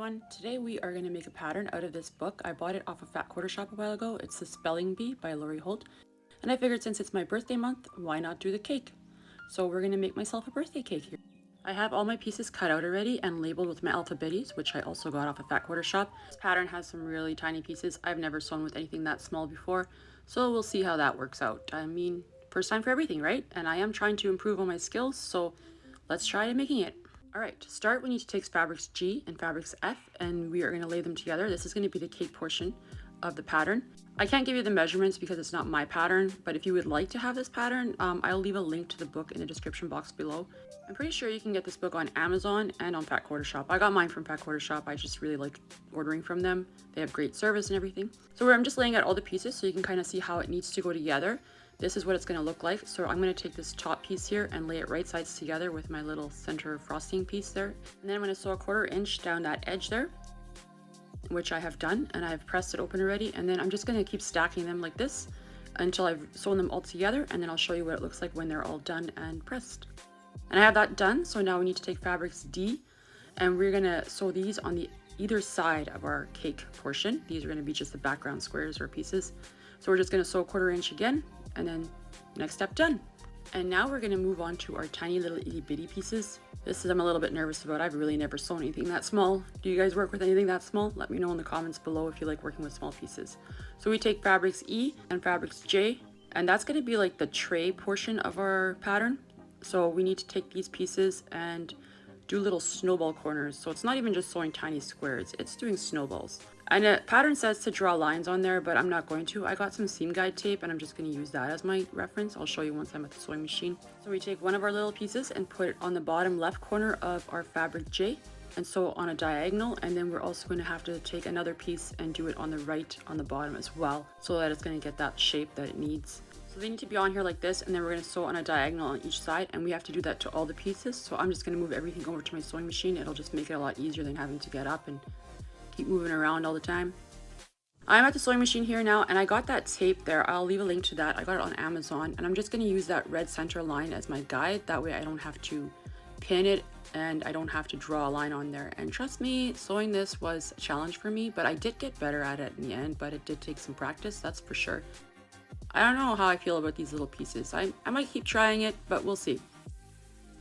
everyone. Today we are going to make a pattern out of this book. I bought it off of Fat Quarter Shop a while ago. It's The Spelling Bee by Lori Holt. And I figured since it's my birthday month, why not do the cake? So we're going to make myself a birthday cake here. I have all my pieces cut out already and labeled with my Alphabitties, which I also got off of Fat Quarter Shop. This pattern has some really tiny pieces. I've never sewn with anything that small before, so we'll see how that works out. I mean, first time for everything, right? And I am trying to improve on my skills, so let's try making it. Alright, to start we need to take fabrics G and fabrics F and we are going to lay them together. This is going to be the cake portion of the pattern. I can't give you the measurements because it's not my pattern, but if you would like to have this pattern, I'll leave a link to the book in the description box below. I'm pretty sure you can get this book on Amazon and on Fat Quarter Shop. I got mine from Fat Quarter Shop. I just really like ordering from them. They have great service and everything. So I'm just laying out all the pieces so you can kind of see how it needs to go together. This is what it's going to look like. So I'm going to take this top piece here and lay it right sides together with my little center frosting piece there. And then I'm going to sew a 1/4 inch down that edge there, which I have done, and I've pressed it open already. And then I'm just going to keep stacking them like this until I've sewn them all together, and then I'll show you what it looks like when they're all done and pressed. And I have that done, so now we need to take fabrics D and we're going to sew these on the either side of our cake portion. These are going to be just the background squares or pieces. So we're just going to sew a 1/4 inch again, and then next step done. And now we're going to move on to our tiny little itty bitty pieces. This is I'm a little bit nervous about. I've really never sewn anything that small. Do you guys work with anything that small? Let me know in the comments below if you like working with small pieces. So we take fabrics E and fabrics J, and that's going to be like the tray portion of our pattern. So we need to take these pieces and do little snowball corners. So it's not even just sewing tiny squares, it's doing snowballs. And the pattern says to draw lines on there, but I'm not going to. I got some seam guide tape and I'm just going to use that as my reference. I'll show you once I'm at the sewing machine. So we take one of our little pieces and put it on the bottom left corner of our fabric J and sew on a diagonal, and then we're also going to have to take another piece and do it on the right on the bottom as well, so that it's going to get that shape that it needs. So they need to be on here like this, and then we're going to sew on a diagonal on each side, and we have to do that to all the pieces. So I'm just going to move everything over to my sewing machine. It'll just make it a lot easier than having to get up and keep moving around all the time. I'm at the sewing machine here now, and I got that tape there. I'll leave a link to that. I got it on Amazon, and I'm just going to use that red center line as my guide. That way I don't have to pin it and I don't have to draw a line on there. And trust me, sewing this was a challenge for me, but I did get better at it in the end, but it did take some practice, that's for sure. I don't know how I feel about these little pieces. I might keep trying it, but we'll see.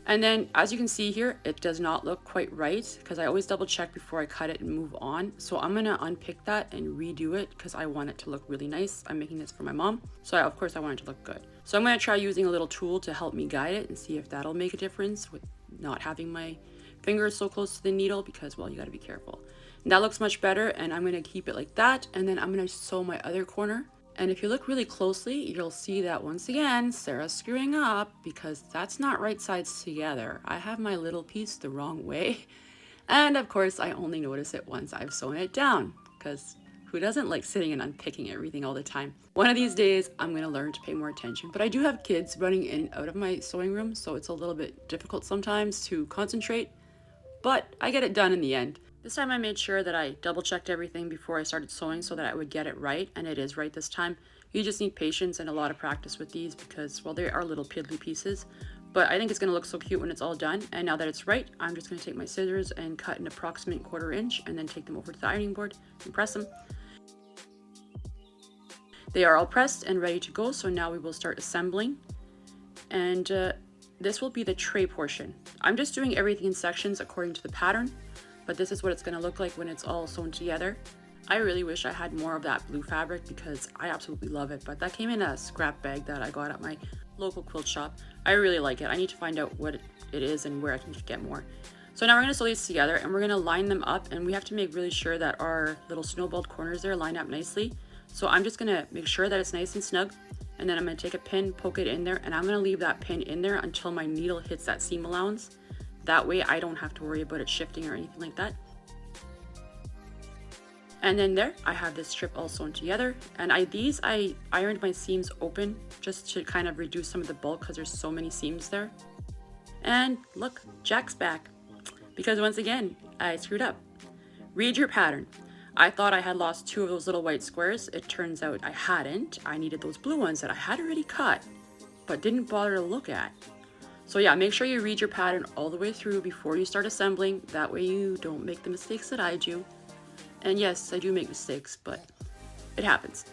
And then as you can see here, it does not look quite right because I always double check before I cut it and move on. So I'm going to unpick that and redo it because I want it to look really nice. I'm making this for my mom, so of course I want it to look good. So I'm going to try using a little tool to help me guide it and see if that'll make a difference with not having my fingers so close to the needle, because well, you got to be careful. And that looks much better, and I'm going to keep it like that, and then I'm going to sew my other corner. And if you look really closely, you'll see that once again, Sarah's screwing up because that's not right sides together. I have my little piece the wrong way. And of course, I only notice it once I've sewn it down, because who doesn't like sitting and unpicking everything all the time? One of these days, I'm going to learn to pay more attention. But I do have kids running in and out of my sewing room, so it's a little bit difficult sometimes to concentrate. But I get it done in the end. This time I made sure that I double checked everything before I started sewing so that I would get it right, and it is right this time. You just need patience and a lot of practice with these because, well, they are little piddly pieces, but I think it's going to look so cute when it's all done. And now that it's right, I'm just going to take my scissors and cut an approximate 1/4 inch and then take them over to the ironing board and press them. They are all pressed and ready to go, so now we will start assembling. And this will be the tray portion. I'm just doing everything in sections according to the pattern, but this is what it's going to look like when it's all sewn together. I really wish I had more of that blue fabric because I absolutely love it, but that came in a scrap bag that I got at my local quilt shop. I really like it. I need to find out what it is and where I can get more. So now we're going to sew these together and we're going to line them up, and we have to make really sure that our little snowballed corners there line up nicely. So I'm just going to make sure that it's nice and snug, and then I'm going to take a pin, poke it in there, and I'm going to leave that pin in there until my needle hits that seam allowance. That way I don't have to worry about it shifting or anything like that. And then there, I have this strip all sewn together. And I ironed my seams open just to kind of reduce some of the bulk because there's so many seams there. And look, Jack's back. Because once again, I screwed up. Read your pattern. I thought I had lost 2 of those little white squares. It turns out I hadn't. I needed those blue ones that I had already cut, but didn't bother to look at. So yeah, make sure you read your pattern all the way through before you start assembling. That way you don't make the mistakes that I do. And yes, I do make mistakes, but it happens.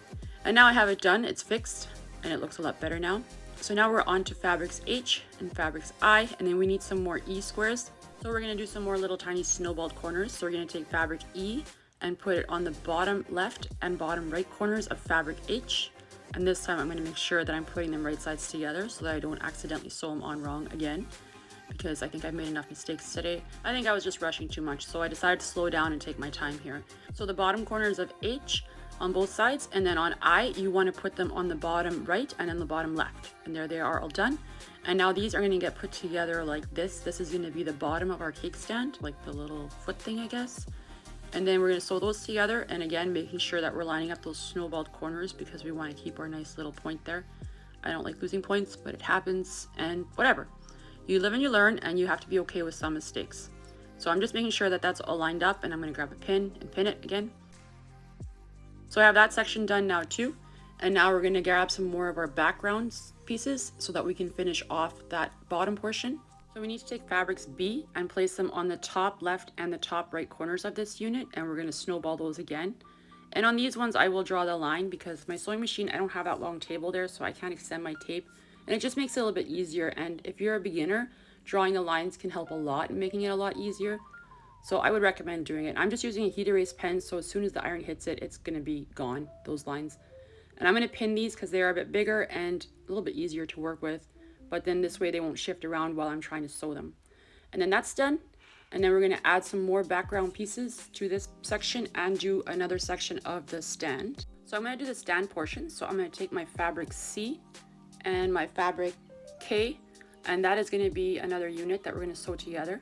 And now I have it done, it's fixed, and it looks a lot better now. So now we're on to fabrics H and fabrics I, and then we need some more E squares. So we're gonna do some more little tiny snowballed corners. So we're gonna take fabric E and put it on the bottom left and bottom right corners of fabric H. And this time I'm gonna make sure that I'm putting them right sides together so that I don't accidentally sew them on wrong again, because I think I've made enough mistakes today. I think I was just rushing too much, so I decided to slow down and take my time here. So the bottom corners of H on both sides, and then on I, you want to put them on the bottom right and then the bottom left. And there they are all done. And now these are going to get put together like this. This is going to be the bottom of our cake stand, like the little foot thing, I guess. And then we're going to sew those together, and again making sure that we're lining up those snowballed corners because we want to keep our nice little point there. I don't like losing points, but it happens, and whatever. You live and you learn, and you have to be okay with some mistakes. So I'm just making sure that that's all lined up, and I'm going to grab a pin and pin it again. So I have that section done now too, and now we're going to grab some more of our background pieces so that we can finish off that bottom portion. So we need to take fabrics B and place them on the top left and the top right corners of this unit, and we're going to snowball those again. And on these ones I will draw the line because my sewing machine, I don't have that long table there, so I can't extend my tape, and it just makes it a little bit easier. And if you're a beginner, drawing the lines can help a lot in making it a lot easier. So I would recommend doing it. I'm just using a heat erase pen, so as soon as the iron hits it, it's going to be gone, those lines. And I'm going to pin these because they are a bit bigger and a little bit easier to work with, but then this way they won't shift around while I'm trying to sew them. And then that's done. And then we're going to add some more background pieces to this section and do another section of the stand. So I'm going to do the stand portion. So I'm going to take my fabric C and my fabric K, and that is going to be another unit that we're going to sew together.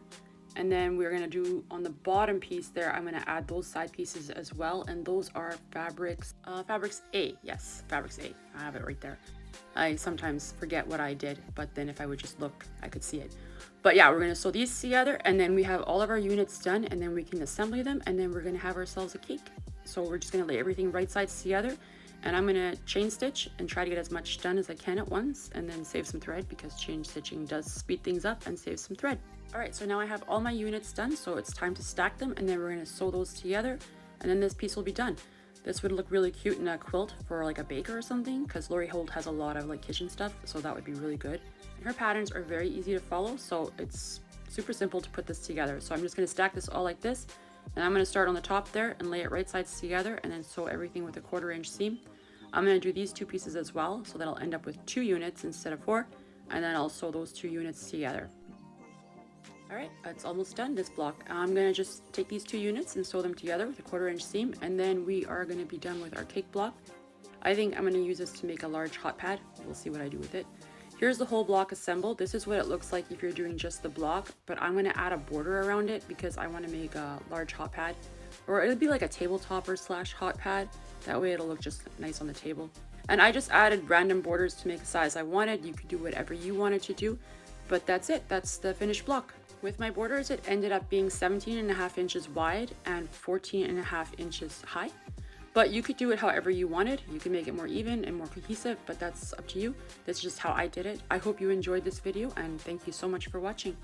And then we're going to do on the bottom piece there, I'm going to add those side pieces as well, and those are fabrics A. Yes, fabrics A. I have it right there. I sometimes forget what I did, but then if I would just look, I could see it. But yeah, we're going to sew these together, and then we have all of our units done, and then we can assembly them, and then we're going to have ourselves a cake. So we're just going to lay everything right sides together, and I'm going to chain stitch and try to get as much done as I can at once, and then save some thread because chain stitching does speed things up and save some thread. Alright, so now I have all my units done, so it's time to stack them, and then we're going to sew those together, and then this piece will be done. This would look really cute in a quilt for like a baker or something, because Lori Holt has a lot of like kitchen stuff, so that would be really good. And her patterns are very easy to follow, so it's super simple to put this together. So I'm just going to stack this all like this, and I'm going to start on the top there and lay it right sides together, and then sew everything with a 1/4 inch seam. I'm going to do these two pieces as well, so that I'll end up with 2 units instead of 4, and then I'll sew those 2 units together. Alright, it's almost done, this block. I'm going to just take these 2 units and sew them together with a 1/4 inch seam, and then we are going to be done with our cake block. I think I'm going to use this to make a large hot pad. We'll see what I do with it. Here's the whole block assembled. This is what it looks like if you're doing just the block, but I'm going to add a border around it because I want to make a large hot pad, or it'll be like a table topper / hot pad. That way it'll look just nice on the table. And I just added random borders to make the size I wanted. You could do whatever you wanted to do, but that's it. That's the finished block. With my borders, it ended up being 17.5 inches wide and 14.5 inches high. But you could do it however you wanted. You can make it more even and more cohesive, but that's up to you. This is just how I did it. I hope you enjoyed this video, and thank you so much for watching.